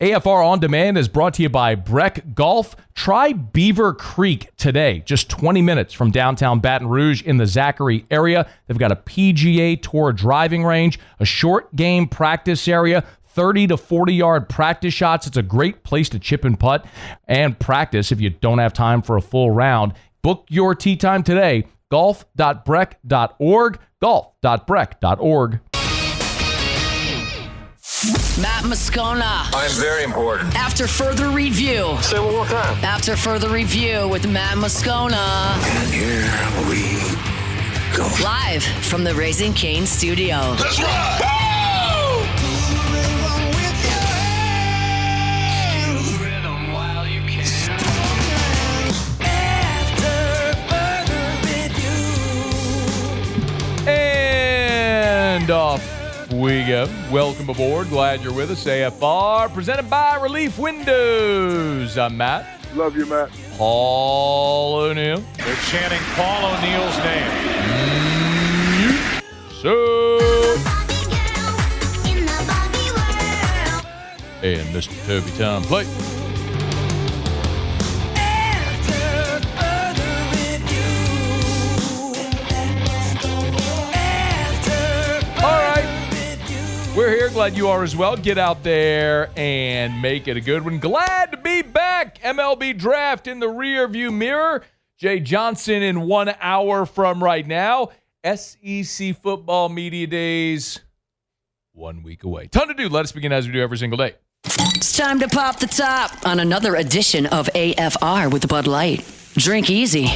AFR On Demand is brought to you by Breck Golf. Try Beaver Creek today, just 20 minutes from downtown Baton Rouge in the Zachary area. They've got a PGA Tour driving range, a short game practice area, 30 to 40-yard practice shots. It's a great place to chip and putt and practice if you don't have time for a full round. Book your tee time today, golf.breck.org, golf.breck.org. Matt Moscona. I'm very important. After further review. Say one more time. After further review with Matt Moscona. And here we go. Live from the Raising Cane studio. Let's ride! And off we go. Welcome aboard. Glad you're with us. AFR, presented by Relief Windows. I'm Matt. Love you, Matt. Paul O'Neill. They're chanting Paul O'Neill's name. So. And Mr. Toby Tom Play. We're here. Glad you are as well. Get out there and make it a good one. Glad to be back. MLB Draft in the rearview mirror. Jay Johnson in 1 hour from right now. SEC football media days 1 week away. Ton to do. Let us begin as we do every single day. It's time to pop the top on another edition of AFR with Bud Light. Drink easy.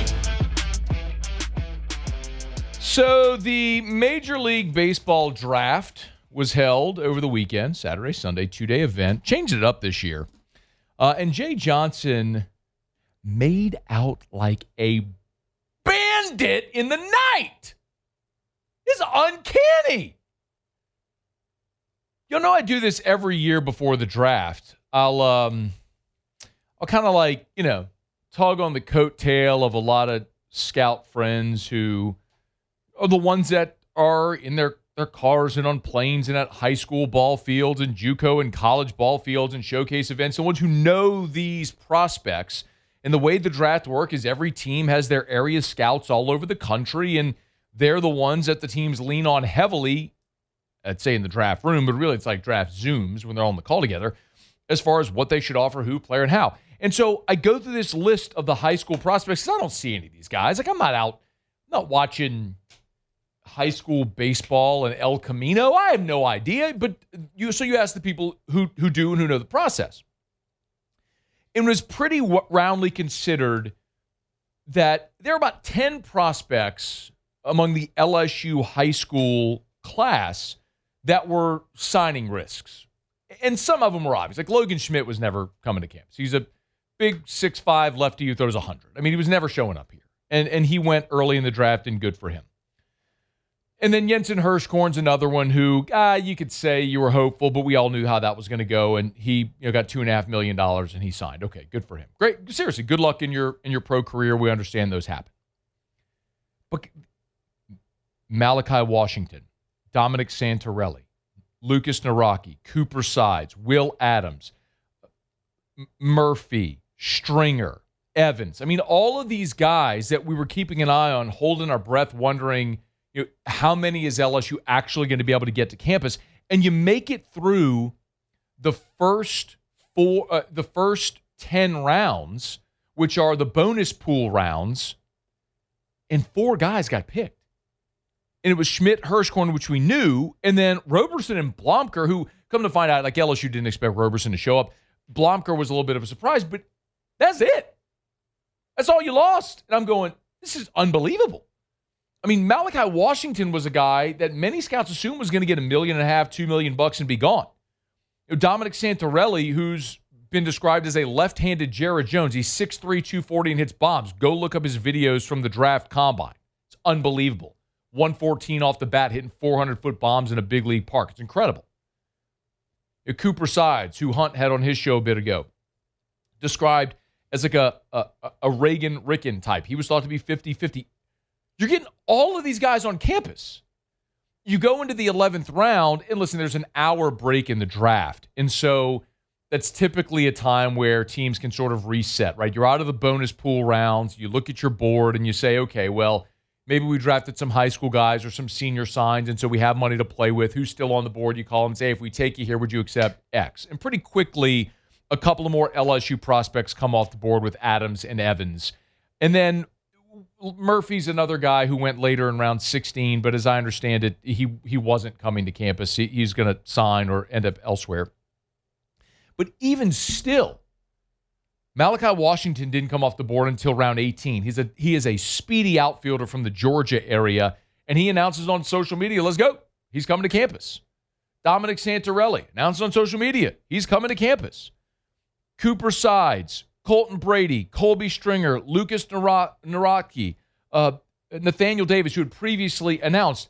So the Major League Baseball draft was held over the weekend, Saturday, Sunday, 2-day event. Changed it up this year. And Jay Johnson made out like a bandit in the night. It's uncanny. You'll know I do this every year before the draft. I'll kind of like, tug on the coattail of a lot of scout friends who are the ones that are in their cars and on planes and at high school ball fields and JUCO and college ball fields and showcase events, the ones who know these prospects. And the way the draft works is every team has their area scouts all over the country, and they're the ones that the teams lean on heavily, I'd say in the draft room, but really it's like draft Zooms when they're all on the call together, as far as what they should offer, who, player, and how. And so I go through this list of the high school prospects because I don't see any of these guys. Like, I'm not watching high school baseball in El Camino. I have no idea, but you ask the people who do and who know the process. It was pretty roundly considered that there are about 10 prospects among the LSU high school class that were signing risks. And some of them were obvious. Like Logan Schmidt was never coming to campus. He's a big 6'5" lefty who throws 100. I mean, he was never showing up here. And he went early in the draft, and good for him. And then Jensen Hirschkorn's another one who, you could say you were hopeful, but we all knew how that was going to go. And he got $2.5 million and he signed. Okay, good for him. Great. Seriously, good luck in your pro career. We understand those happen. But Malachi Washington, Dominic Santorelli, Lucas Naraki, Cooper Sides, Will Adams, Murphy, Stringer, Evans. I mean, all of these guys that we were keeping an eye on, holding our breath, wondering, how many is LSU actually going to be able to get to campus? And you make it through the first 10 rounds, which are the bonus pool rounds, and 4 guys got picked. And it was Schmidt, Hirschkorn, which we knew, and then Roberson and Blomker, who, come to find out, like LSU didn't expect Roberson to show up. Blomker was a little bit of a surprise, but that's it. That's all you lost. And I'm going, this is unbelievable. I mean, Malachi Washington was a guy that many scouts assumed was going to get $1.5 million, $2 million and be gone. Dominic Santorelli, who's been described as a left-handed Jared Jones. He's 6'3", 240 and hits bombs. Go look up his videos from the draft combine. It's unbelievable. 114 off the bat, hitting 400-foot bombs in a big league park. It's incredible. Cooper Sides, who Hunt had on his show a bit ago, described as like a Reagan Ricken type. He was thought to be 50-50. You're getting all of these guys on campus. You go into the 11th round, and listen, there's an hour break in the draft. And so that's typically a time where teams can sort of reset, right? You're out of the bonus pool rounds. You look at your board and you say, okay, well, maybe we drafted some high school guys or some senior signs, and so we have money to play with. Who's still on the board? You call them and say, if we take you here, would you accept X? And pretty quickly, a couple of more LSU prospects come off the board with Adams and Evans. And then Murphy's another guy who went later in round 16, but as I understand it, he wasn't coming to campus. He's going to sign or end up elsewhere. But even still, Malachi Washington didn't come off the board until round 18. He is a speedy outfielder from the Georgia area, and he announces on social media, let's go. He's coming to campus. Dominic Santarelli announced on social media, he's coming to campus. Cooper Sides, Colton Brady, Colby Stringer, Lucas Naraki, Nathaniel Davis, who had previously announced.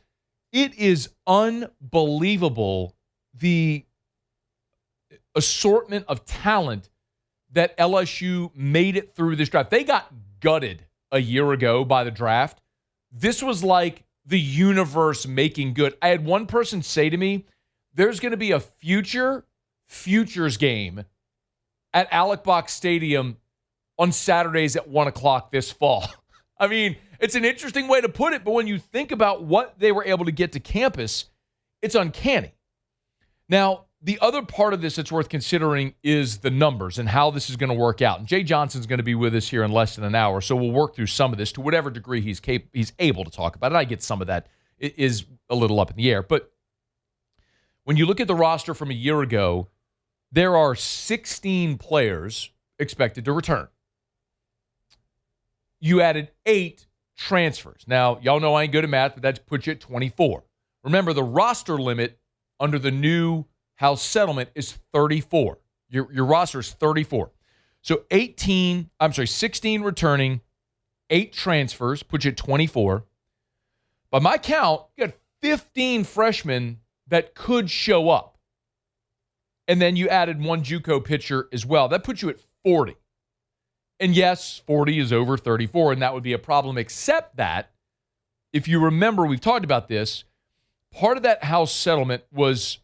It is unbelievable the assortment of talent that LSU made it through this draft. They got gutted a year ago by the draft. This was like the universe making good. I had one person say to me, there's going to be a futures game at Alec Box Stadium on Saturdays at 1 o'clock this fall. I mean, it's an interesting way to put it, but when you think about what they were able to get to campus, it's uncanny. Now, the other part of this that's worth considering is the numbers and how this is going to work out. And Jay Johnson's going to be with us here in less than an hour, so we'll work through some of this to whatever degree he's able to talk about it. I get some of that. It is a little up in the air. But when you look at the roster from a year ago, there are 16 players expected to return. You added 8 transfers. Now, y'all know I ain't good at math, but that puts you at 24. Remember, the roster limit under the new house settlement is 34. Your roster is 34. So 16 returning, 8 transfers, puts you at 24. By my count, you got 15 freshmen that could show up. And then you added 1 JUCO pitcher as well. That puts you at 40. And yes, 40 is over 34, and that would be a problem, except that, if you remember, we've talked about this, part of that house settlement was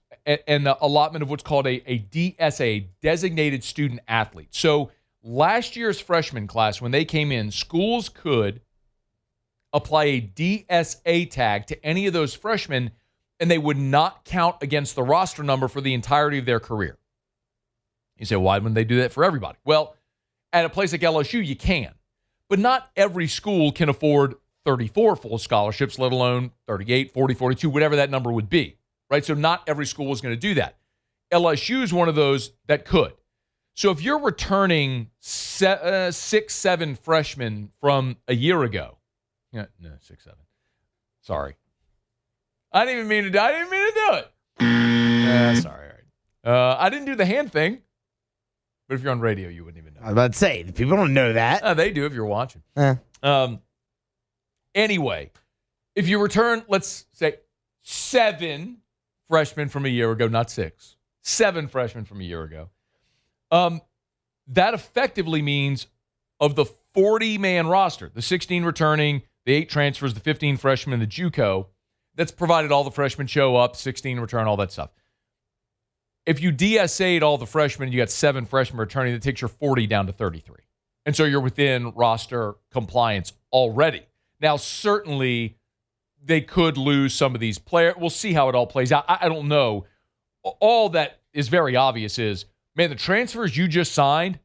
an allotment of what's called a DSA, designated student athlete. So last year's freshman class, when they came in, schools could apply a DSA tag to any of those freshmen, and they would not count against the roster number for the entirety of their career. You say, why wouldn't they do that for everybody? Well, at a place like LSU, you can. But not every school can afford 34 full scholarships, let alone 38, 40, 42, whatever that number would be, right? So not every school is going to do that. LSU is one of those that could. So if you're returning 6, 7 freshmen from a year ago, 6, 7. Sorry. I didn't even mean to do it. Sorry. All right. I didn't do the hand thing. But if you're on radio, you wouldn't even know. I was about to say, people don't know that. They do if you're watching. Anyway, if you return, let's say 7 freshmen from a year ago, not 6. 7 freshmen from a year ago. That effectively means of the 40-man roster, the 16 returning, the 8 transfers, the 15 freshmen, the JUCO, that's provided all the freshmen show up, 16 return, all that stuff. If you DSA'd all the freshmen, you got 7 freshmen returning, that takes your 40 down to 33. And so you're within roster compliance already. Now, certainly, they could lose some of these players. We'll see how it all plays out. I don't know. All that is very obvious is, man, the transfers you just signed,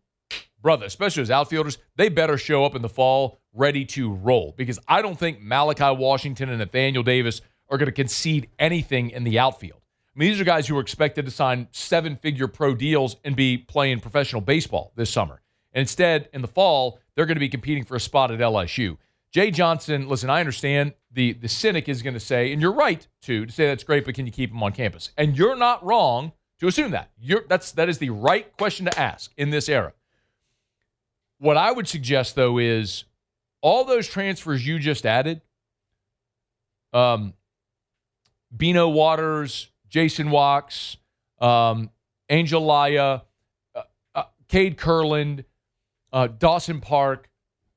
brother, especially as outfielders, they better show up in the fall ready to roll. Because I don't think Malachi Washington and Nathaniel Davis are going to concede anything in the outfield. I mean, these are guys who are expected to sign 7-figure pro deals and be playing professional baseball this summer. And instead, in the fall, they're going to be competing for a spot at LSU. Jay Johnson, listen, I understand the cynic is going to say, and you're right to say that's great, but can you keep him on campus? And you're not wrong to assume that. That is the right question to ask in this era. What I would suggest, though, is all those transfers you just added, Bino Waters, Jason Wachs, Angel Laya, Cade Kurland, Dawson Park,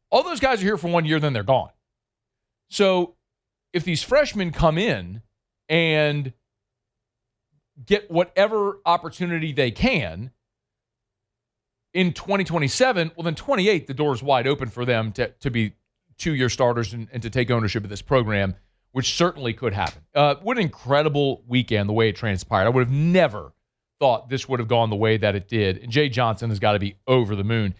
all those guys are here for 1 year, then they're gone. So if these freshmen come in and get whatever opportunity they can, In 2027, well, then 28, the door is wide open for them to be two-year starters and to take ownership of this program, which certainly could happen. What an incredible weekend, the way it transpired. I would have never thought this would have gone the way that it did. And Jay Johnson has got to be over the moon.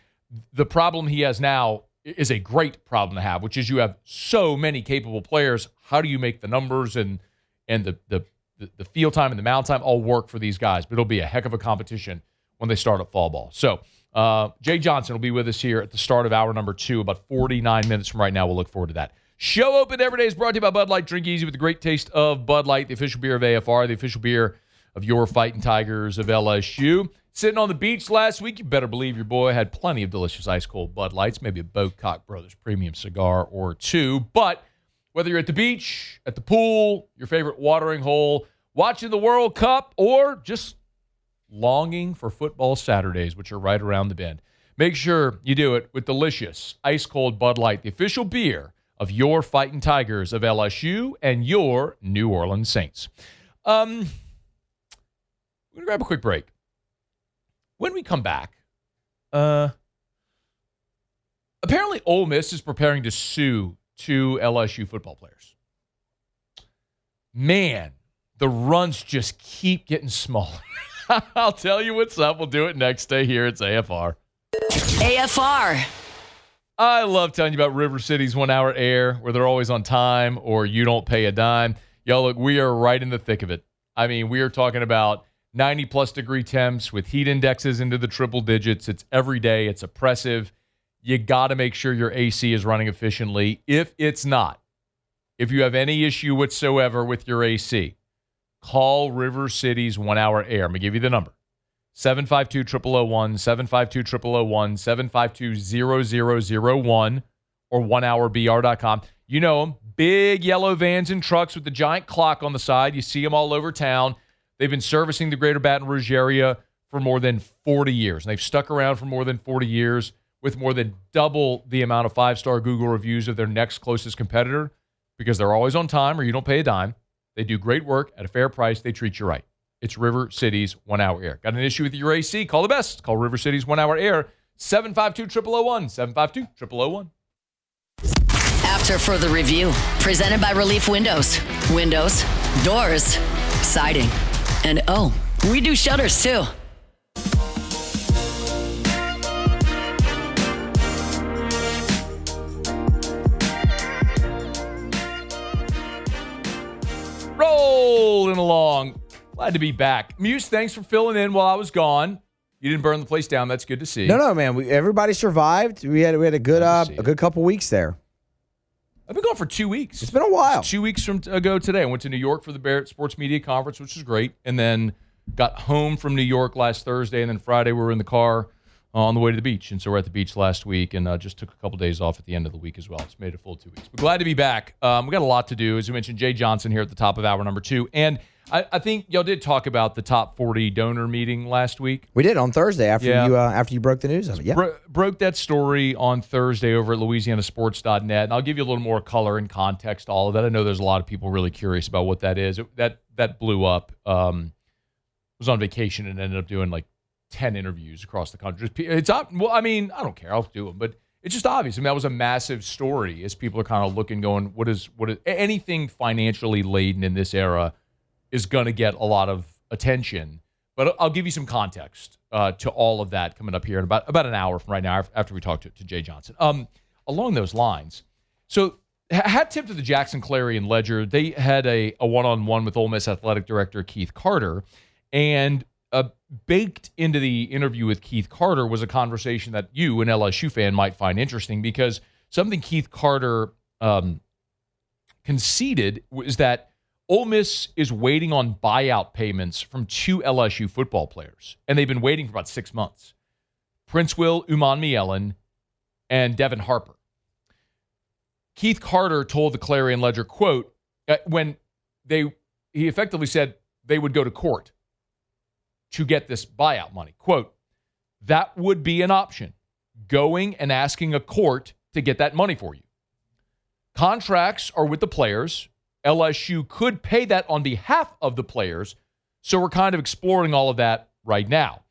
The problem he has now is a great problem to have, which is you have so many capable players. How do you make the numbers and the field time and the mound time all work for these guys? But it'll be a heck of a competition when they start at fall ball. So Jay Johnson will be with us here at the start of hour number 2, about 49 minutes from right now. We'll look forward to that. Show Open Every Day is brought to you by Bud Light. Drink easy with the great taste of Bud Light, the official beer of AFR, the official beer of your Fighting Tigers of LSU. Sitting on the beach last week, you better believe your boy had plenty of delicious ice-cold Bud Lights, maybe a Bocock Brothers premium cigar or two. But whether you're at the beach, at the pool, your favorite watering hole, watching the World Cup, or just longing for football Saturdays, which are right around the bend, make sure you do it with delicious ice-cold Bud Light, the official beer of your Fighting Tigers of LSU and your New Orleans Saints. We're going to grab a quick break. When we come back, apparently Ole Miss is preparing to sue 2 LSU football players. Man, the runs just keep getting smaller. I'll tell you what's up. We'll do it next. Stay here. It's AFR. AFR. I love telling you about River City's 1 hour air, where they're always on time or you don't pay a dime. Y'all, look, we are right in the thick of it. I mean, we are talking about 90-plus degree temps with heat indexes into the triple digits. It's every day. It's oppressive. You got to make sure your AC is running efficiently. If it's not, if you have any issue whatsoever with your AC, call River City's 1 hour air. I'm going to give you the number. 752-0001, 752-0001, 752-0001, or 1hourbr.com. You know them. Big yellow vans and trucks with the giant clock on the side. You see them all over town. They've been servicing the greater Baton Rouge area for more than 40 years. And they've stuck around for more than 40 years with more than double the amount of 5-star Google reviews of their next closest competitor because they're always on time or you don't pay a dime. They do great work at a fair price. They treat you right. It's River City's 1 hour air. Got an issue with your AC? Call the best. Call River City's 1 hour air, 752-0001, 752-0001. After further review, presented by Relief Windows. Windows, doors, siding. And oh, we do shutters too. Rolling along. Glad to be back. Muse, thanks for filling in while I was gone. You didn't burn the place down. That's good to see. No, man. Everybody survived. We had a good couple weeks there. I've been gone for 2 weeks. It's been a while. 2 weeks from ago today. I went to New York for the Barrett Sports Media Conference, which was great, and then got home from New York last Thursday, and then Friday we were in the car on the way to the beach. And so we're at the beach last week and just took a couple days off at the end of the week as well. It's made a full 2 weeks. But glad to be back. We got a lot to do. As you mentioned, Jay Johnson here at the top of hour number 2. And I think y'all did talk about the top 40 donor meeting last week. We did on Thursday after you broke the news of it. Yeah, broke that story on Thursday over at LouisianaSports.net. And I'll give you a little more color and context to all of that. I know there's a lot of people really curious about what that is. That blew up. Was on vacation and ended up doing like 10 interviews across the country. It's up. Well, I mean, I don't care. I'll do them, but it's just obvious. I mean, that was a massive story as people are kind of looking, going, what is anything financially laden in this era is going to get a lot of attention. But I'll give you some context to all of that coming up here in about an hour from right now after we talk to Jay Johnson. Along those lines, so hat tip to the Jackson Clarion Ledger. They had a one-on-one with Ole Miss Athletic Director Keith Carter, and baked into the interview with Keith Carter was a conversation that you, an LSU fan, might find interesting because something Keith Carter conceded was that Ole Miss is waiting on buyout payments from 2 LSU football players, and they've been waiting for about 6 months. Prince Will Umanmielen and Devin Harper. Keith Carter told the Clarion Ledger, quote, when he effectively said they would go to court to get this buyout money. Quote, that would be an option, going and asking a court to get that money for you. Contracts are with the players. LSU could pay that on behalf of the players, so we're kind of exploring all of that right now.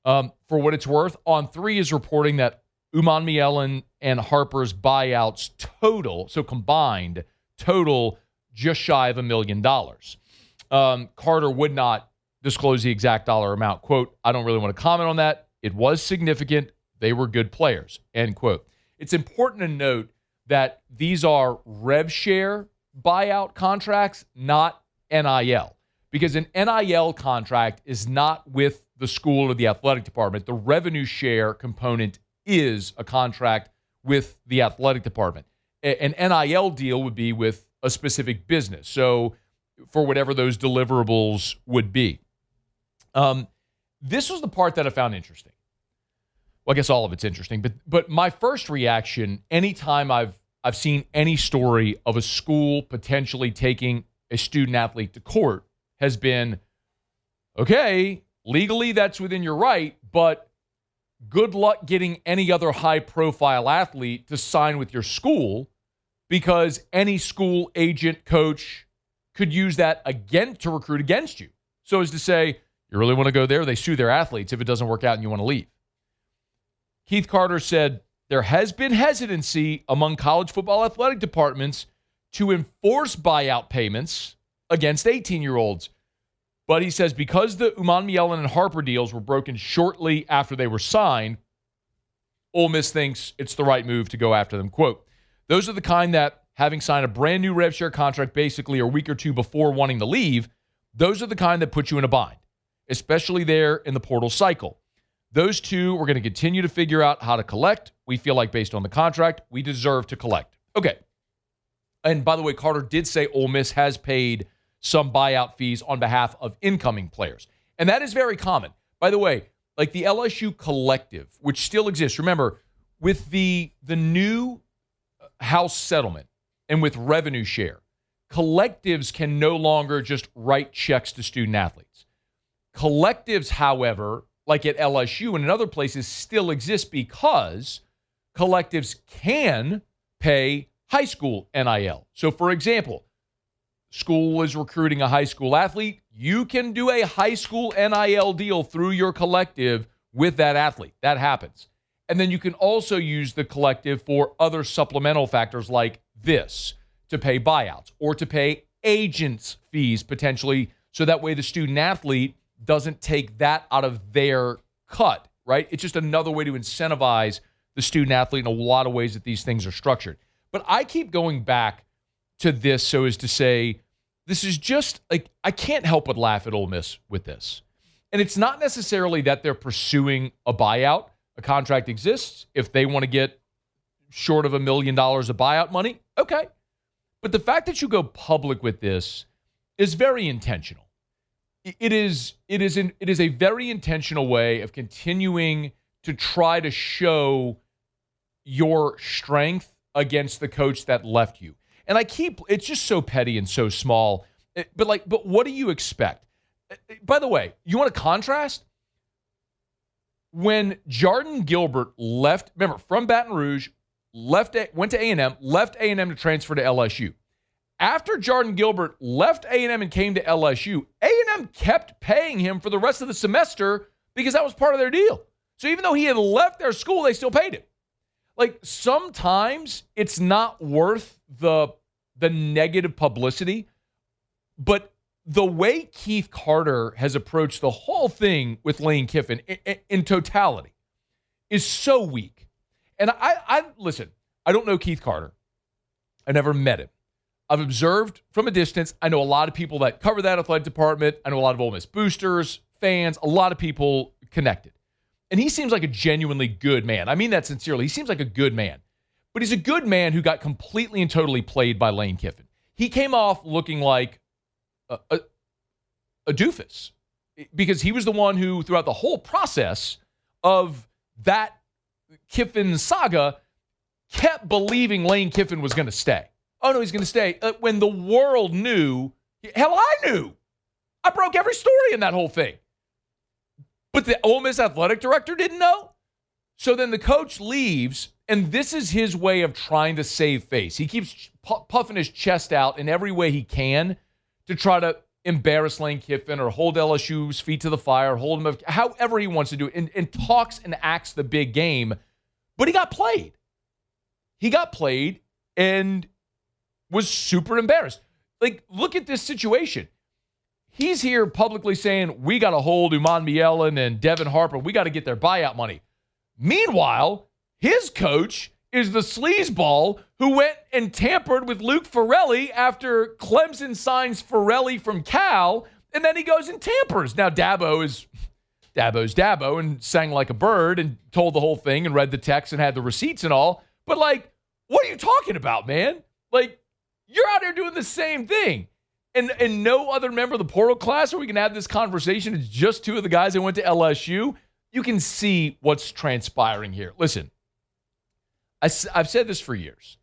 For what it's worth, On3 is reporting that Umanmielen and Harper's buyouts combined total just shy of $1 million. Carter would not disclose the exact dollar amount. Quote, I don't really want to comment on that. It was significant. They were good players, end quote. It's important to note that these are rev share buyout contracts, not NIL, because an NIL contract is not with the school or the athletic department. The revenue share component is a contract with the athletic department. An NIL deal would be with a specific business, so for whatever those deliverables would be. This was the part that I found interesting. Well, I guess all of it's interesting, but my first reaction, anytime I've seen any story of a school potentially taking a student athlete to court, has been, okay, legally that's within your right, but good luck getting any other high-profile athlete to sign with your school, because any school agent, coach could use that again to recruit against you. So as to say, you really want to go there, they sue their athletes if it doesn't work out and you want to leave. Keith Carter said there has been hesitancy among college football athletic departments to enforce buyout payments against 18-year-olds. But he says because the Umanmielen and Harper deals were broken shortly after they were signed, Ole Miss thinks it's the right move to go after them. Quote, those are the kind that, having signed a brand new rev share contract basically a week or two before wanting to leave, those are the kind that put you in a bind, especially there in the portal cycle. Those two, we're going to continue to figure out how to collect. We feel like based on the contract, we deserve to collect. Okay. And by the way, Carter did say Ole Miss has paid some buyout fees on behalf of incoming players. And that is very common. By the way, like the LSU collective, which still exists. Remember, with the new house settlement and with revenue share, collectives can no longer just write checks to student athletes. Collectives, however, like at LSU and in other places, still exist because collectives can pay high school NIL. So, for example, school is recruiting a high school athlete. You can do a high school NIL deal through your collective with that athlete. That happens. And then you can also use the collective for other supplemental factors like this, to pay buyouts or to pay agents' fees potentially, so that way the student athlete doesn't take that out of their cut, right? It's just another way to incentivize the student athlete in a lot of ways that these things are structured. But I keep going back to this so as to say, this is just like, I can't help but laugh at Ole Miss with this. And it's not necessarily that they're pursuing a buyout. A contract exists. If they want to get short of $1 million of buyout money, okay. But the fact that you go public with this is very intentional. It is a very intentional way of continuing to try to show your strength against the coach that left you. And it's just so petty and so small. But what do you expect? By the way, you want a contrast? When Jordan Gilbert left, remember, from Baton Rouge, went to A&M, left A&M to transfer to LSU. After Jordan Gilbert left A&M and came to LSU, A&M kept paying him for the rest of the semester because that was part of their deal. So even though he had left their school, they still paid him. Like, sometimes it's not worth the negative publicity, but the way Keith Carter has approached the whole thing with Lane Kiffin in totality is so weak. And I listen, I don't know Keith Carter. I never met him. I've observed from a distance. I know a lot of people that cover that athletic department. I know a lot of Ole Miss boosters, fans, a lot of people connected. And he seems like a genuinely good man. I mean that sincerely. He seems like a good man. But he's a good man who got completely and totally played by Lane Kiffin. He came off looking like a doofus because he was the one who, throughout the whole process of that Kiffin saga, kept believing Lane Kiffin was going to stay. Oh, no, he's going to stay. When the world knew, hell, I knew. I broke every story in that whole thing. But the Ole Miss athletic director didn't know. So then the coach leaves, and this is his way of trying to save face. He keeps puffing his chest out in every way he can to try to embarrass Lane Kiffin or hold LSU's feet to the fire, hold him, however he wants to do it, and talks and acts the big game. But he got played. He got played and was super embarrassed. Like, look at this situation. He's here publicly saying, we got to hold Uman Mielen and Devin Harper. We got to get their buyout money. Meanwhile, his coach is the sleazeball who went and tampered with Luke Farrelly after Clemson signs Farrelly from Cal, and then he goes and tampers. Now, Dabo's Dabo and sang like a bird and told the whole thing and read the text and had the receipts and all. But, like, what are you talking about, man? Like, you're out here doing the same thing. And no other member of the portal class, or we can have this conversation. It's just two of the guys that went to LSU. You can see what's transpiring here. Listen, I've said this for years.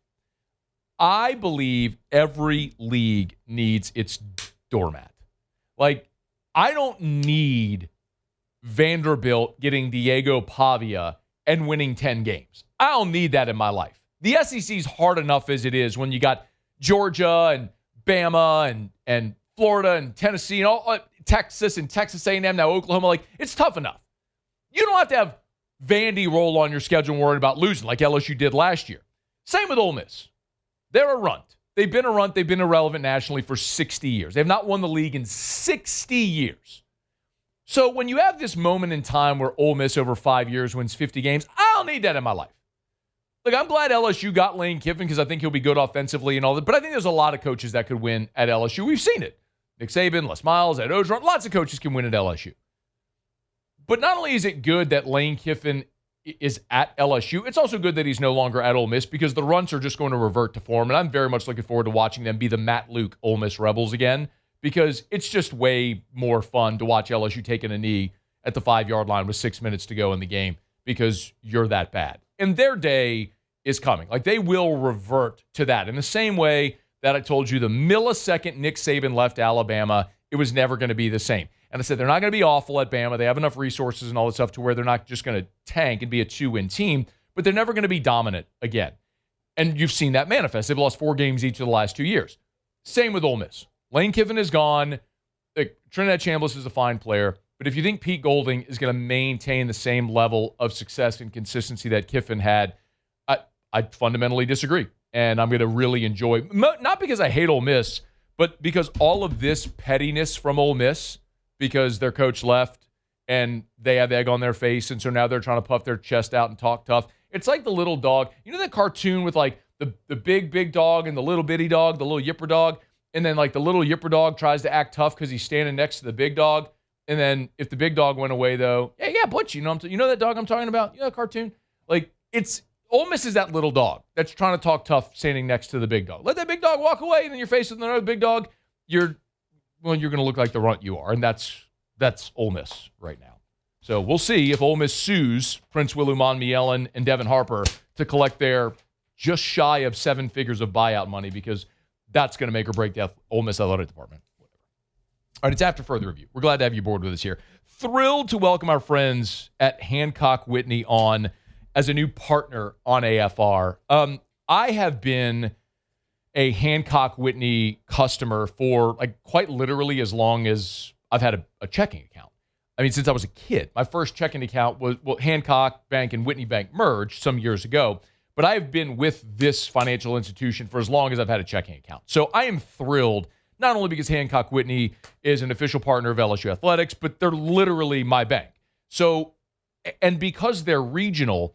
I believe every league needs its doormat. Like, I don't need Vanderbilt getting Diego Pavia and winning 10 games. I don't need that in my life. The SEC's hard enough as it is when you got Georgia and Bama and Florida and Tennessee and all Texas and Texas A&M, now Oklahoma. Like, it's tough enough. You don't have to have Vandy roll on your schedule and worry about losing like LSU did last year. Same with Ole Miss. They're a runt. They've been a runt. They've been irrelevant nationally for 60 years. They've not won the league in 60 years. So when you have this moment in time where Ole Miss over 5 years wins 50 games, I don't need that in my life. Look, I'm glad LSU got Lane Kiffin because I think he'll be good offensively and all that. But I think there's a lot of coaches that could win at LSU. We've seen it. Nick Saban, Les Miles, Ed Orgeron. Lots of coaches can win at LSU. But not only is it good that Lane Kiffin is at LSU, it's also good that he's no longer at Ole Miss because the runts are just going to revert to form. And I'm very much looking forward to watching them be the Matt Luke Ole Miss Rebels again because it's just way more fun to watch LSU taking a knee at the 5-yard line with 6 minutes to go in the game because you're that bad. And their day is coming. Like, they will revert to that. In the same way that I told you the millisecond Nick Saban left Alabama, it was never going to be the same. And I said they're not going to be awful at Bama. They have enough resources and all this stuff to where they're not just going to tank and be a 2-win team, but they're never going to be dominant again. And you've seen that manifest. They've lost 4 games each of the last 2 years. Same with Ole Miss. Lane Kiffin is gone. Trinidad Chambliss is a fine player. But if you think Pete Golding is going to maintain the same level of success and consistency that Kiffin had, I fundamentally disagree. And I'm going to really enjoy, not because I hate Ole Miss, but because all of this pettiness from Ole Miss, because their coach left and they have egg on their face, and so now they're trying to puff their chest out and talk tough. It's like the little dog. You know that cartoon with like the big dog and the little bitty dog, the little yipper dog? And then like the little yipper dog tries to act tough because he's standing next to the big dog. And then if the big dog went away, though, yeah, Butch, you know that dog I'm talking about? You know that cartoon? Like, Ole Miss is that little dog that's trying to talk tough standing next to the big dog. Let that big dog walk away, and then you're facing another big dog. You're going to look like the runt you are, and that's Ole Miss right now. So we'll see if Ole Miss sues Prince Uman Mielen and Devin Harper to collect their just shy of 7 figures of buyout money, because that's going to make or break the Ole Miss athletic department. Whatever. All right, it's after further review. We're glad to have you aboard with us here. Thrilled to welcome our friends at Hancock Whitney on as a new partner on AFR. I have been a Hancock Whitney customer for like quite literally as long as I've had a checking account. I mean, since I was a kid. My first checking account was, Hancock Bank and Whitney Bank merged some years ago, but I've been with this financial institution for as long as I've had a checking account. So I am thrilled, not only because Hancock Whitney is an official partner of LSU Athletics, but they're literally my bank. So, and because they're regional,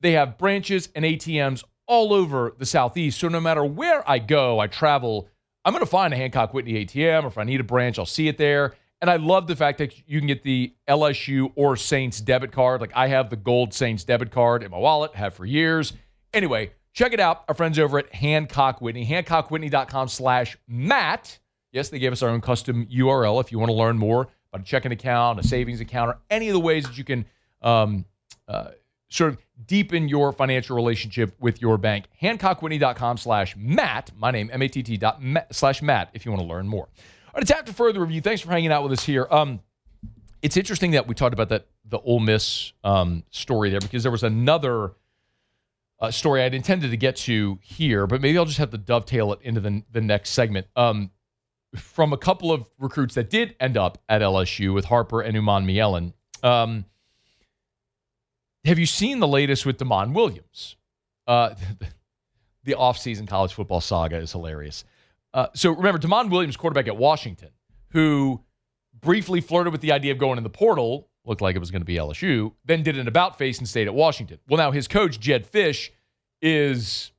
they have branches and ATMs all over the Southeast. So no matter where I go, I travel, I'm going to find a Hancock Whitney ATM, or if I need a branch, I'll see it there. And I love the fact that you can get the LSU or Saints debit card. Like, I have the gold Saints debit card in my wallet, have for years. Anyway, check it out. Our friends over at Hancock Whitney, HancockWhitney.com/Matt. Yes, they gave us our own custom URL if you want to learn more about a checking account, a savings account, or any of the ways that you can sort of deepen your financial relationship with your bank. HancockWhitney.com/Matt. My name, MATT./Matt, if you want to learn more. All right, it's after further review. Thanks for hanging out with us here. It's interesting that we talked about the Ole Miss story there, because there was another story I'd intended to get to here, but maybe I'll just have to dovetail it into the next segment. from a couple of recruits that did end up at LSU with Harper and Uman Mielen. Have you seen the latest with Damon Williams? The offseason college football saga is hilarious. So remember, Damon Williams, quarterback at Washington, who briefly flirted with the idea of going in the portal, looked like it was going to be LSU, then did an about-face and stayed at Washington. Well, now his coach, Jed Fish, is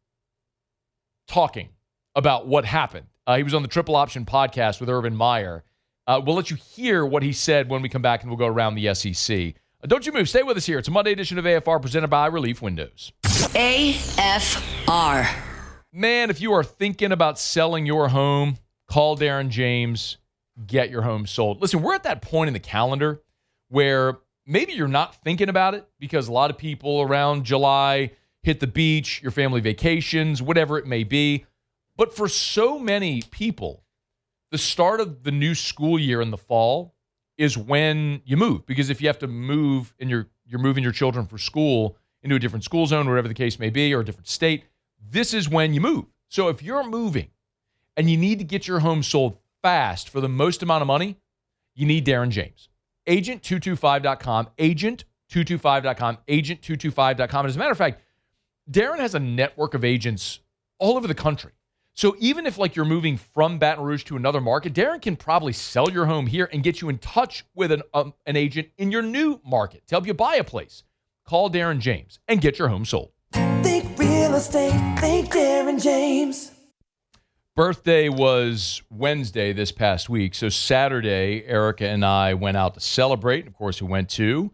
talking about what happened. He was on the Triple Option podcast with Urban Meyer. We'll let you hear what he said when we come back, and we'll go around the SEC. Don't you move. Stay with us here. It's a Monday edition of AFR presented by Relief Windows. AFR. Man, if you are thinking about selling your home, call Darren James. Get your home sold. Listen, we're at that point in the calendar where maybe you're not thinking about it because a lot of people around July hit the beach, your family vacations, whatever it may be. But for so many people, the start of the new school year in the fall is when you move. Because if you have to move and you're moving your children for school into a different school zone, whatever the case may be, or a different state, this is when you move. So if you're moving and you need to get your home sold fast for the most amount of money, you need Darren James. Agent225.com, agent225.com, agent225.com. And as a matter of fact, Darren has a network of agents all over the country. So even if like you're moving from Baton Rouge to another market, Darren can probably sell your home here and get you in touch with an agent in your new market to help you buy a place. Call Darren James and get your home sold. Think real estate, think Darren James. Birthday was Wednesday this past week. So Saturday, Erica and I went out to celebrate. Of course, we went to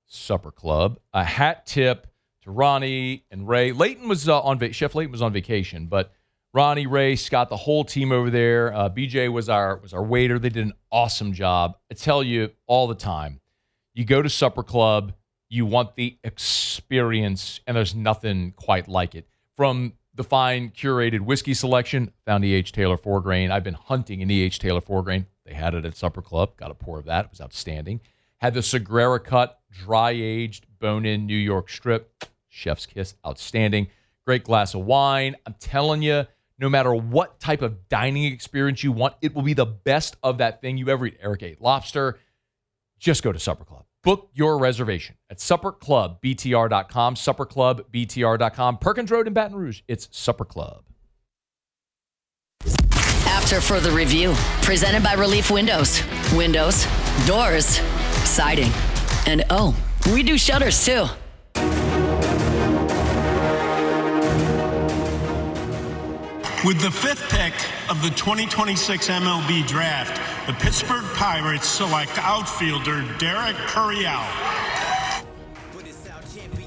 Supper Club. A hat tip to Ronnie and Ray. Leighton was Chef Leighton was on vacation, but Ronnie, Ray, Scott, the whole team over there. BJ was our waiter. They did an awesome job. I tell you all the time, you go to Supper Club, you want the experience, and there's nothing quite like it. From the fine curated whiskey selection, found E.H. Taylor 4-grain. I've been hunting an E.H. Taylor 4-grain. They had it at Supper Club. Got a pour of that. It was outstanding. Had the Sagrera cut, dry-aged, bone-in New York strip. Chef's kiss. Outstanding. Great glass of wine. I'm telling you, no matter what type of dining experience you want, it will be the best of that thing you ever eat. Eric ate lobster. Just go to Supper Club. Book your reservation at supperclubbtr.com, supperclubbtr.com. Perkins Road in Baton Rouge. It's Supper Club. After further review, presented by Relief Windows. Windows, doors, siding. And oh, we do shutters too. With the 5th pick of the 2026 MLB Draft, the Pittsburgh Pirates select outfielder Derek Curiel.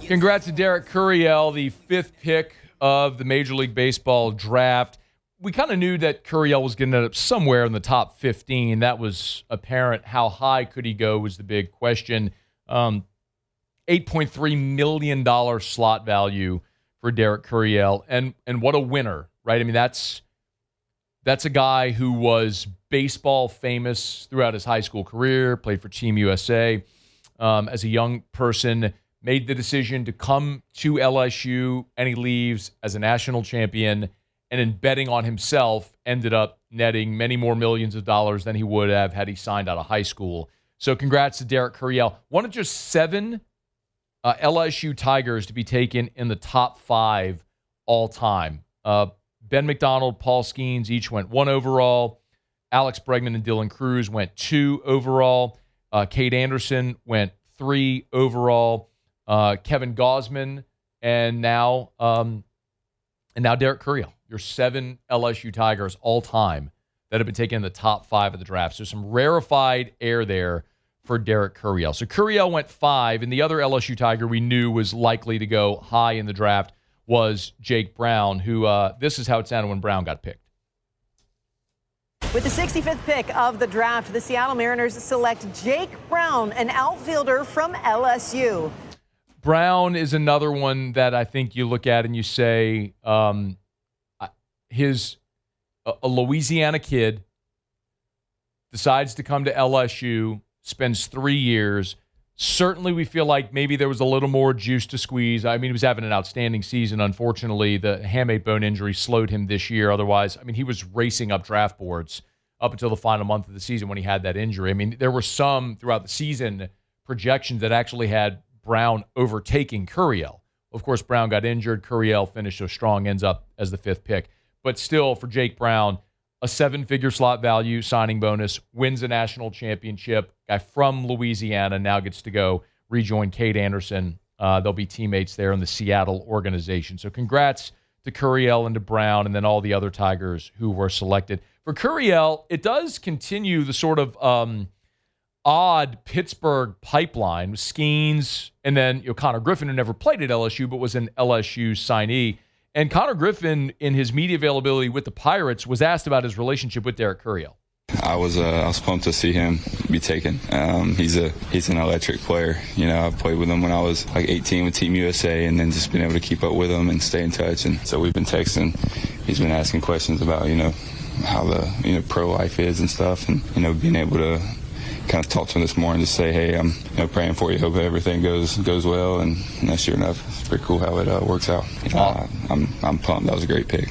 Congrats to Derek Curiel, the 5th pick of the Major League Baseball Draft. We kind of knew that Curiel was going to end up somewhere in the top 15. That was apparent. How high could he go was the big question. $8.3 million slot value for Derek Curiel. And what a winner. Right, I mean that's a guy who was baseball famous throughout his high school career. Played for Team USA as a young person. Made the decision to come to LSU, and he leaves as a national champion. And in betting on himself, ended up netting many more millions of dollars than he would have had he signed out of high school. So, congrats to Derek Curiel, one of just 7 LSU Tigers to be taken in the top 5 all time. Ben McDonald, Paul Skeens each went 1 overall. Alex Bregman and Dylan Cruz went 2 overall. Cade Anderson went 3 overall. Kevin Gausman and now Derek Curiel. Your 7 LSU Tigers all time that have been taken in the top 5 of the draft. So some rarefied air there for Derek Curiel. So Curiel went 5, and the other LSU Tiger we knew was likely to go high in the draft was Jake Brown, who this is how it sounded when Brown got picked. With the 65th pick of the draft, the Seattle Mariners select Jake Brown, an outfielder from LSU. Brown is another one that I think you look at and you say, a Louisiana kid decides to come to LSU, spends 3 years. Certainly, we feel like maybe there was a little more juice to squeeze. I mean, he was having an outstanding season. Unfortunately, the hamate bone injury slowed him this year. Otherwise, I mean, he was racing up draft boards up until the final month of the season when he had that injury. I mean, there were some throughout the season projections that actually had Brown overtaking Curiel. Of course, Brown got injured. Curiel finished so strong, ends up as the 5th pick. But still, for Jake Brown, a 7-figure slot value signing bonus, wins a national championship. Guy from Louisiana now gets to go rejoin Cade Anderson. They'll be teammates there in the Seattle organization. So congrats to Curiel and to Brown and then all the other Tigers who were selected. For Curiel, it does continue the sort of odd Pittsburgh pipeline with Skeens and then Connor Griffin, who never played at LSU but was an LSU signee. And Connor Griffin, in his media availability with the Pirates, was asked about his relationship with Derek Curiel. I was pumped to see him be taken. He's an electric player. I played with him when I was like 18 with Team USA, and then just been able to keep up with him and stay in touch. And so we've been texting. He's been asking questions about how the pro life is and stuff, and being able to kind of talk to him this morning, just say, hey, I'm praying for you. Hope everything goes well. And sure enough, it's pretty cool how it works out. I'm pumped. That was a great pick.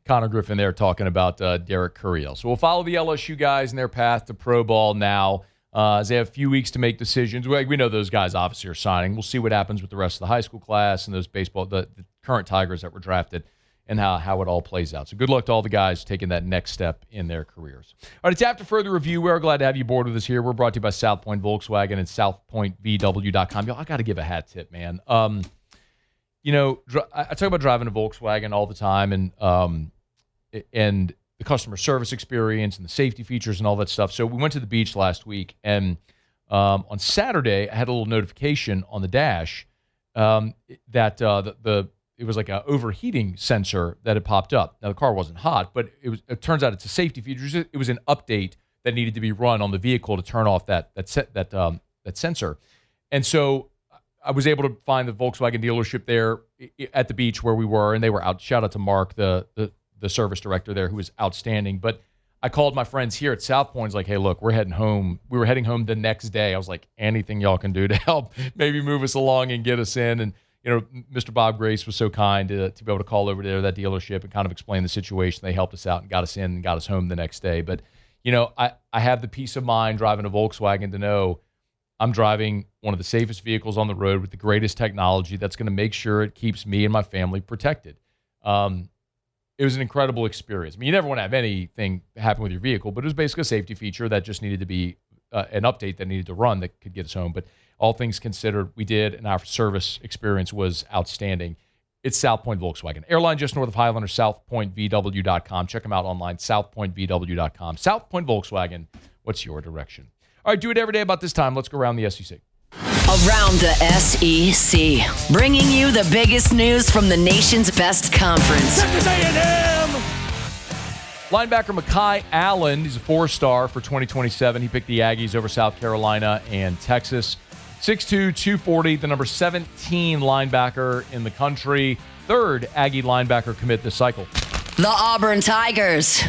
Connor Griffin there talking about Derek Curiel. So we'll follow the LSU guys in their path to pro ball now as they have a few weeks to make decisions. We know those guys obviously are signing. We'll see what happens with the rest of the high school class and those the current Tigers that were drafted and how it all plays out. So good luck to all the guys taking that next step in their careers. All right, it's After Further Review. We're glad to have you aboard with us here. We're brought to you by South Point Volkswagen and southpointvw.com. Y'all, I got to give a hat tip, man. I talk about driving a Volkswagen all the time and the customer service experience and the safety features and all that stuff. So we went to the beach last week, and on Saturday, I had a little notification on the dash that it was like an overheating sensor that had popped up. Now, the car wasn't hot, but it turns out it's a safety feature. It was an update that needed to be run on the vehicle to turn off that sensor. And so I was able to find the Volkswagen dealership there at the beach where we were, and they were out. Shout out to Mark, the service director there, who was outstanding. But I called my friends here at South Point. I was like, hey, look, we're heading home. We were heading home the next day. I was like, anything y'all can do to help maybe move us along and get us in. And Mr. Bob Grace was so kind to be able to call over there to that dealership and kind of explain the situation. They helped us out and got us in and got us home the next day. But, I have the peace of mind driving a Volkswagen to know I'm driving one of the safest vehicles on the road with the greatest technology that's going to make sure it keeps me and my family protected. It was an incredible experience. I mean, you never want to have anything happen with your vehicle, but it was basically a safety feature that just needed to be an update that needed to run that could get us home. But all things considered, we did, and our service experience was outstanding. It's South Point Volkswagen. Airline just north of Highlander, southpointvw.com. Check them out online, southpointvw.com. South Point Volkswagen, what's your direction? All right, do it every day about this time. Let's go around the SEC. Around the SEC, bringing you the biggest news from the nation's best conference. Texas A&M. Linebacker Mekhi Allen, he's a 4-star for 2027. He picked the Aggies over South Carolina and Texas. 6'2", 240, the number 17 linebacker in the country. Third Aggie linebacker commit this cycle. The Auburn Tigers.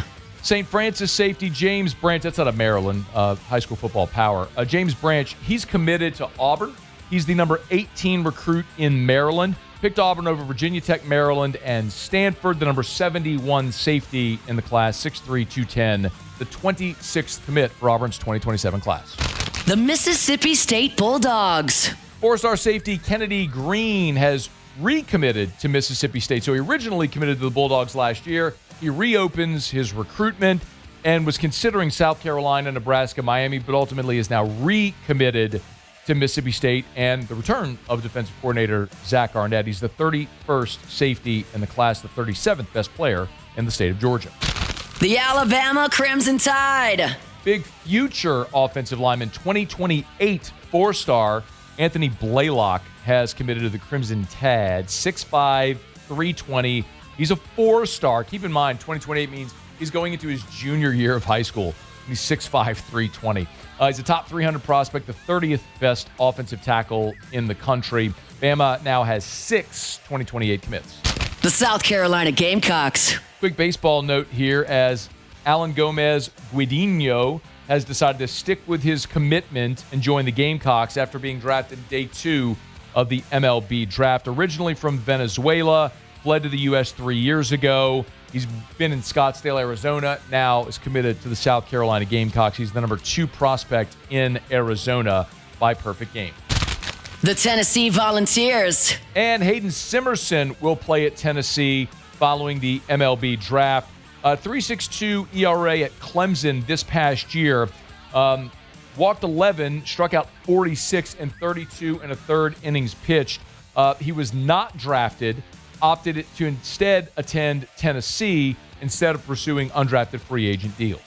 St. Francis safety James Branch, that's out of Maryland, high school football power. James Branch, he's committed to Auburn. He's the number 18 recruit in Maryland. Picked Auburn over Virginia Tech, Maryland, and Stanford, the number 71 safety in the class, 6'3", 210, the 26th commit for Auburn's 2027 class. The Mississippi State Bulldogs. 4-star safety Kennedy Green has recommitted to Mississippi State. So he originally committed to the Bulldogs last year. He reopens his recruitment and was considering South Carolina, Nebraska, Miami, but ultimately is now recommitted to Mississippi State and the return of defensive coordinator Zach Arnett. He's the 31st safety in the class, the 37th best player in the state of Georgia. The Alabama Crimson Tide. Big future offensive lineman, 2028 4-star Anthony Blaylock has committed to the Crimson Tide, 6'5", 320. He's a 4-star. Keep in mind, 2028 means he's going into his junior year of high school. He's 6'5", 320. He's a top 300 prospect, the 30th best offensive tackle in the country. Bama now has 6 2028 commits. The South Carolina Gamecocks. Quick baseball note here as Alan Gomez Guidino has decided to stick with his commitment and join the Gamecocks after being drafted day 2 of the MLB Draft. Originally from Venezuela, fled to the U.S. 3 years ago, He's been in Scottsdale, Arizona, now is committed to the South Carolina Gamecocks. He's the number 2 prospect in Arizona by perfect game. The Tennessee Volunteers. And Hayden Simerson will play at Tennessee following the MLB Draft. 3.62 ERA at Clemson this past year. Walked 11, struck out 46 and 32 and a third innings pitched. He was not drafted, opted to instead attend Tennessee instead of pursuing undrafted free agent deals.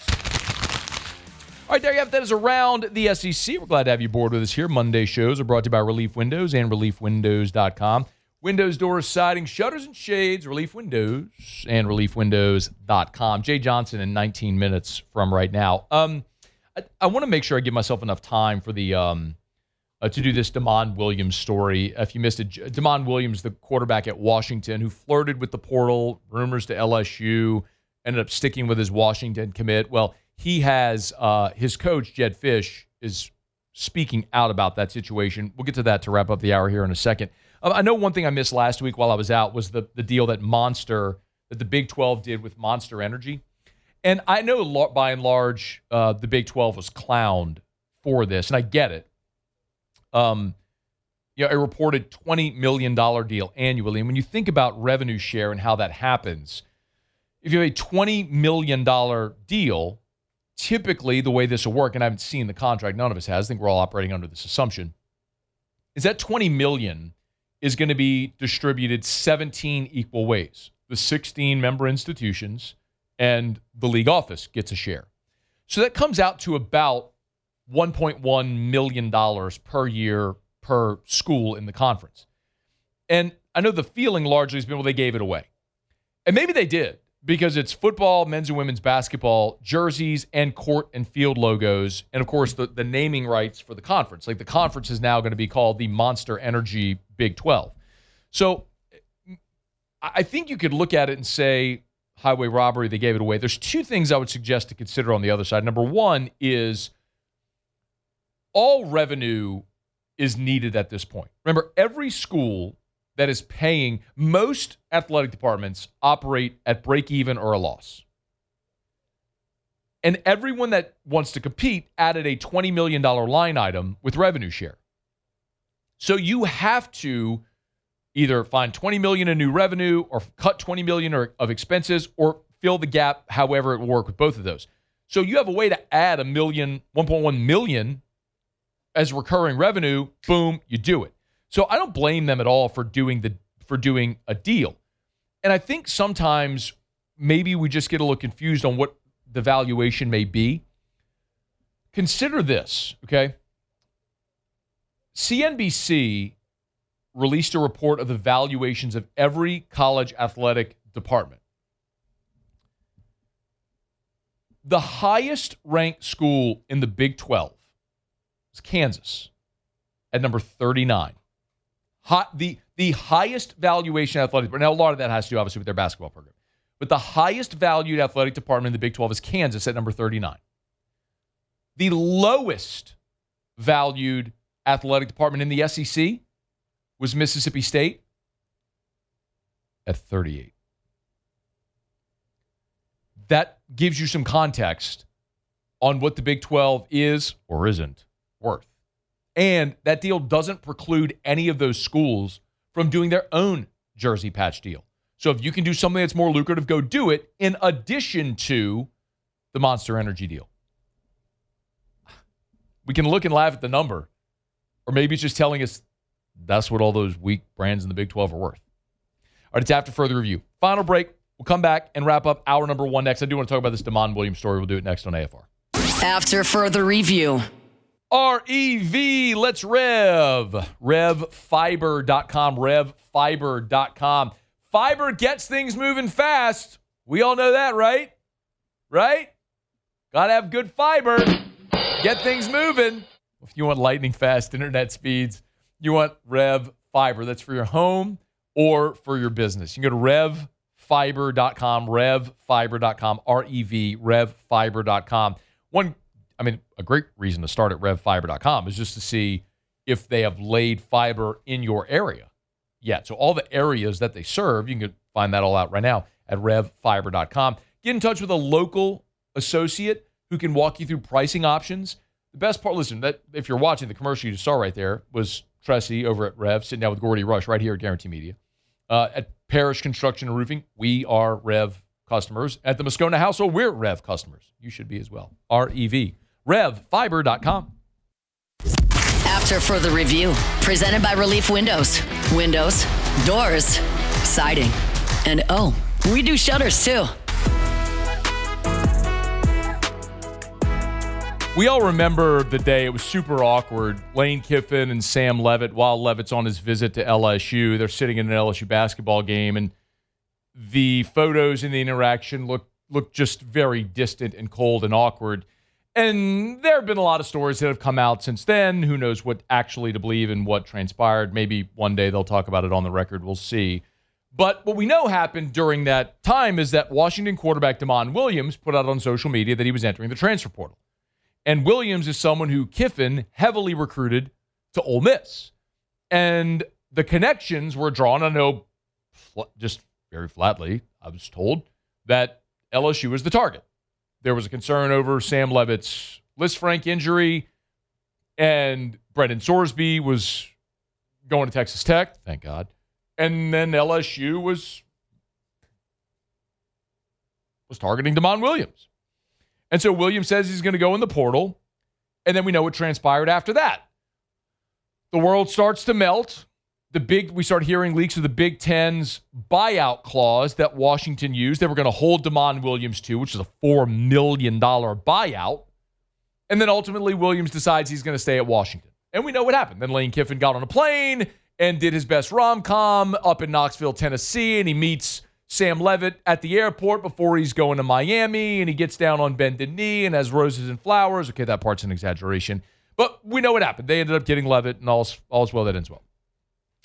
All right, there you have it. That is around the SEC. We're glad to have you aboard with us here. Monday shows are brought to you by Relief Windows and ReliefWindows.com. Windows, doors, siding, shutters, and shades, Relief Windows and ReliefWindows.com. Jay Johnson in 19 minutes from right now. I want to make sure I give myself enough time for the to do this Damon Williams story. If you missed it, Damon Williams, the quarterback at Washington, who flirted with the portal, rumors to LSU, ended up sticking with his Washington commit. Well, he has his coach, Jed Fish, is speaking out about that situation. We'll get to that to wrap up the hour here in a second. I know one thing I missed last week while I was out was the deal that the Big 12 did with Monster Energy. And I know by and large the Big 12 was clowned for this, and I get it. A reported $20 million deal annually. And when you think about revenue share and how that happens, if you have a $20 million deal, typically the way this will work, and I haven't seen the contract, none of us has, I think we're all operating under this assumption, is that $20 million is going to be distributed 17 equal ways. The 16 member institutions and the league office gets a share. So that comes out to about $1.1 million per year per school in the conference. And I know the feeling largely has been, well, they gave it away. And maybe they did, because it's football, men's and women's basketball, jerseys, and court and field logos, and, of course, the naming rights for the conference. Like, the conference is now going to be called the Monster Energy Big 12. So I think you could look at it and say, highway robbery, they gave it away. There's two things I would suggest to consider on the other side. Number one is all revenue is needed at this point. Remember, every school that is paying, most athletic departments operate at break even or a loss. And everyone that wants to compete added a $20 million line item with revenue share. So you have to either find $20 million in new revenue or cut $20 million of expenses or fill the gap however it will work with both of those. So you have a way to add $1.1 million as recurring revenue, boom, you do it. So I don't blame them at all for doing a deal. And I think sometimes maybe we just get a little confused on what the valuation may be. Consider this, okay? CNBC released a report of the valuations of every college athletic department. The highest ranked school in the Big 12 is Kansas at number 39. The highest valuation athletic department. Now, a lot of that has to do, obviously, with their basketball program. But the highest valued athletic department in the Big 12 is Kansas at number 39. The lowest valued athletic department in the SEC was Mississippi State at 38. That gives you some context on what the Big 12 is or isn't worth. And that deal doesn't preclude any of those schools from doing their own jersey patch deal. So if you can do something that's more lucrative, go do it in addition to the Monster Energy deal. We can look and laugh at the number, or maybe it's just telling us that's what all those weak brands in the Big 12 are worth. All right, it's after further review. Final break. We'll come back and wrap up hour number one next. I do want to talk about this Damon Williams story. We'll do it next on AFR. After further review. REV, let's rev. RevFiber.com, RevFiber.com. Fiber gets things moving fast. We all know that, right? Right? Got to have good fiber. Get things moving. If you want lightning fast internet speeds, you want Rev Fiber. That's for your home or for your business. You can go to RevFiber.com, RevFiber.com, REV, RevFiber.com. A great reason to start at RevFiber.com is just to see if they have laid fiber in your area yet. So all the areas that they serve, you can find that all out right now at rearview.com. Get in touch with a local associate who can walk you through pricing options. The best part, listen, that if you're watching the commercial you saw right there was Tressie over at Rev sitting down with Gordy Rush right here at Guarantee Media. At Parish Construction and Roofing, we are Rev customers. At the Moscona household, we're Rev customers. You should be as well. REV. RevFiber.com. After further review, presented by Relief Windows. Windows, doors, siding, and oh, we do shutters too. We all remember the day it was super awkward. Lane Kiffin and Sam Levitt, while Levitt's on his visit to LSU, they're sitting in an LSU basketball game, and the photos and the interaction look just very distant and cold and awkward. And there have been a lot of stories that have come out since then. Who knows what actually to believe and what transpired. Maybe one day they'll talk about it on the record. We'll see. But what we know happened during that time is that Washington quarterback DeMond Williams put out on social media that he was entering the transfer portal. And Williams is someone who Kiffin heavily recruited to Ole Miss. And the connections were drawn. I know, just very flatly, I was told that LSU was the target. There was a concern over Sam Levitt's Lisfranc injury, and Brendan Sorsby was going to Texas Tech, thank God. And then LSU was targeting DeMond Williams. And so Williams says he's going to go in the portal, and then we know what transpired after that. The world starts to melt. We start hearing leaks of the Big Ten's buyout clause that Washington used. They were going to hold DeMond Williams to, which is a $4 million buyout. And then ultimately Williams decides he's going to stay at Washington. And we know what happened. Then Lane Kiffin got on a plane and did his best rom-com up in Knoxville, Tennessee, and he meets Sam Levitt at the airport before he's going to Miami, and he gets down on bended knee and has roses and flowers. Okay, that part's an exaggeration. But we know what happened. They ended up getting Levitt, and all's well that ends well.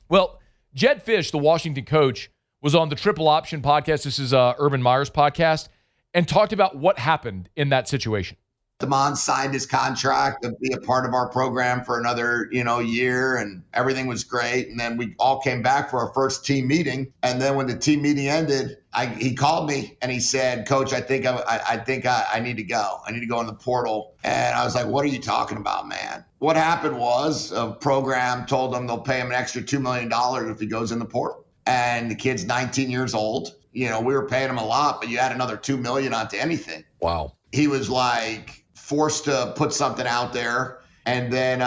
Well, Jed Fish, the Washington coach, was on the Triple Option podcast. This is Urban Meyer's podcast, and talked about what happened in that situation. DeMond signed his contract to be a part of our program for another, year, and everything was great. And then we all came back for our first team meeting. And then when the team meeting ended, he called me and he said, "Coach, I think I need to go. I need to go in the portal." And I was like, "What are you talking about, man?" What happened was a program told him they'll pay him an extra $2 million if he goes in the portal. And the kid's 19 years old. We were paying him a lot, but you add another $2 million onto anything. Wow. He was like forced to put something out there. And then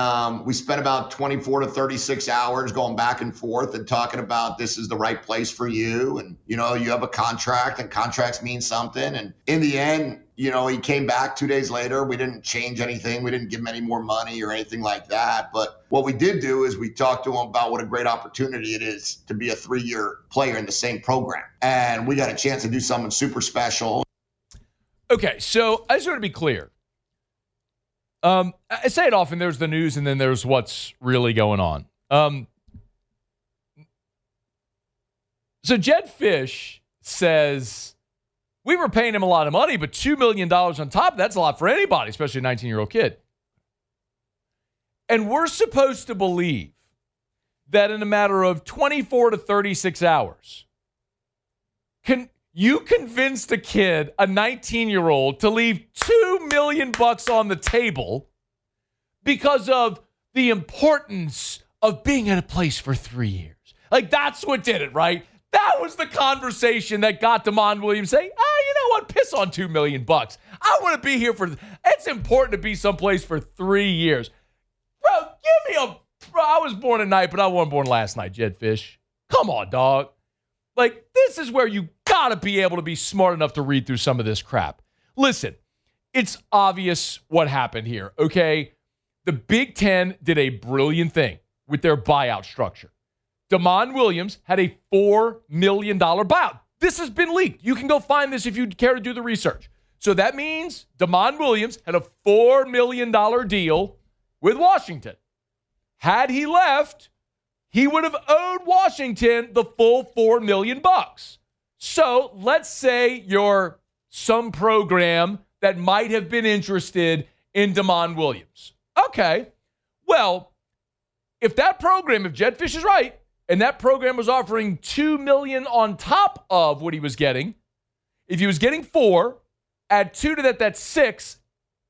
we spent about 24 to 36 hours going back and forth and talking about this is the right place for you. And, you have a contract, and contracts mean something. And in the end, he came back 2 days later. We didn't change anything. We didn't give him any more money or anything like that. But what we did do is we talked to him about what a great opportunity it is to be a 3-year player in the same program. And we got a chance to do something super special. Okay, so I just want to be clear. I say it often, there's the news and then there's what's really going on. So Jed Fish says, we were paying him a lot of money, but $2 million on top, that's a lot for anybody, especially a 19-year-old kid. And we're supposed to believe that in a matter of 24 to 36 hours, you convinced a kid, a 19-year-old, to leave $2 million on the table because of the importance of being at a place for 3 years. Like, that's what did it, right? That was the conversation that got DeMond Williams saying, you know what? Piss on $2 million. I want to be here it's important to be someplace for 3 years. Bro, I was born tonight, but I wasn't born last night, Jed Fish. Come on, dog. Like, this is where you got to be able to be smart enough to read through some of this crap. Listen, it's obvious what happened here, okay? The Big Ten did a brilliant thing with their buyout structure. DeMond Williams had a $4 million buyout. This has been leaked. You can go find this if you care to do the research. So that means DeMond Williams had a $4 million deal with Washington. Had he left, he would have owed Washington the full $4 million. So let's say you're some program that might have been interested in DeMond Williams. Okay, well, if Jed Fish is right, and that program was offering $2 million on top of what he was getting, If he was getting 4, add 2 to that, that's 6,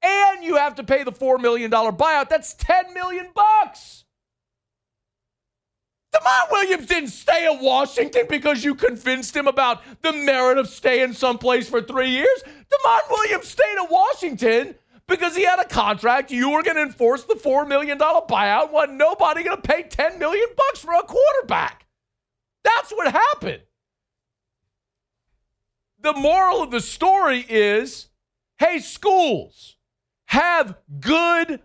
and you have to pay the $4 million buyout, that's $10 million. Demond Williams didn't stay in Washington because you convinced him about the merit of staying someplace for 3 years. Demond Williams stayed in Washington because he had a contract. You were going to enforce the $4 million buyout. Wasn't nobody going to pay $10 million for a quarterback. That's what happened. The moral of the story is, hey, schools, have good,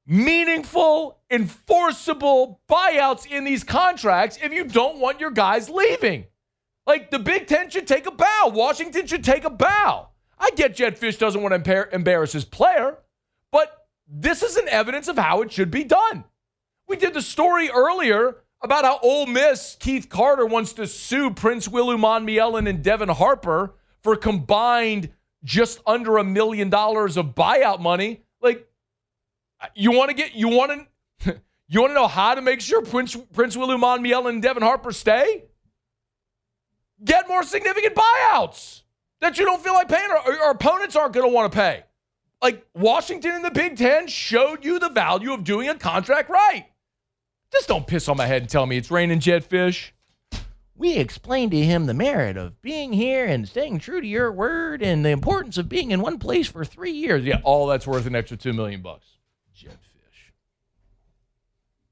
meaningful, enforceable buyouts in these contracts if you don't want your guys leaving. Like, the Big Ten should take a bow. Washington should take a bow. I get Jed Fish doesn't want to embarrass his player, but this is an evidence of how it should be done. We did the story earlier about how Ole Miss, Keith Carter, wants to sue Prince Willie Monmielen and Devin Harper for combined just under $1 million of buyout money. Like, you want to know how to make sure Prince Willie Monmielen and Devin Harper stay? Get more significant buyouts that you don't feel like paying, or opponents aren't going to want to pay. Like, Washington and the Big Ten showed you the value of doing a contract right. Just don't piss on my head and tell me it's raining Jed Fish. We explained to him the merit of being here and staying true to your word and the importance of being in one place for 3 years. Yeah, all that's worth an extra $2 million. Jed Fish.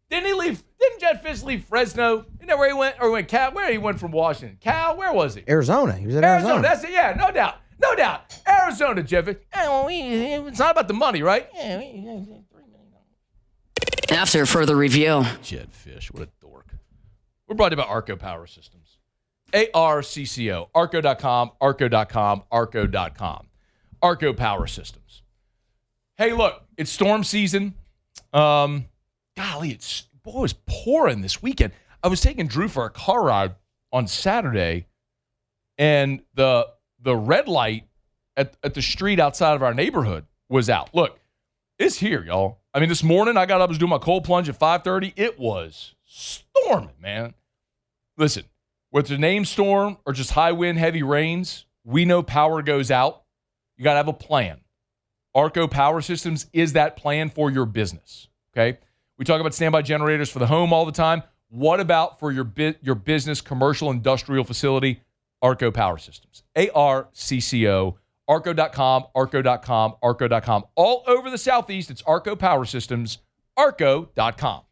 Didn't Jed Fish leave Fresno? Isn't that where he went? Or he went Cal? Where he went from Washington? Cal? Where was he? Arizona. He was in Arizona. That's it. Yeah, no doubt. No doubt. Arizona, Jed Fish. It's not about the money, right? After further review. Jed Fish, what a dork. We're brought to you by Arco Power Systems. ARCCO. Arco.com, Arco.com, Arco.com. Arco Power Systems. Hey, look, it's storm season. Golly, it was pouring this weekend. I was taking Drew for a car ride on Saturday, and the red light at the street outside of our neighborhood was out. Look, it's here, y'all. I mean, this morning I got up, I was doing my cold plunge at 5:30. It was storming, man. Listen, whether it's a named storm or just high wind, heavy rains, we know power goes out. You got to have a plan. Arco Power Systems is that plan for your business, okay? We talk about standby generators for the home all the time. What about for your business, commercial, industrial facility? Arco Power Systems. ARCCO. Arco.com, Arco.com, Arco.com. All over the Southeast, it's Arco Power Systems, Arco.com.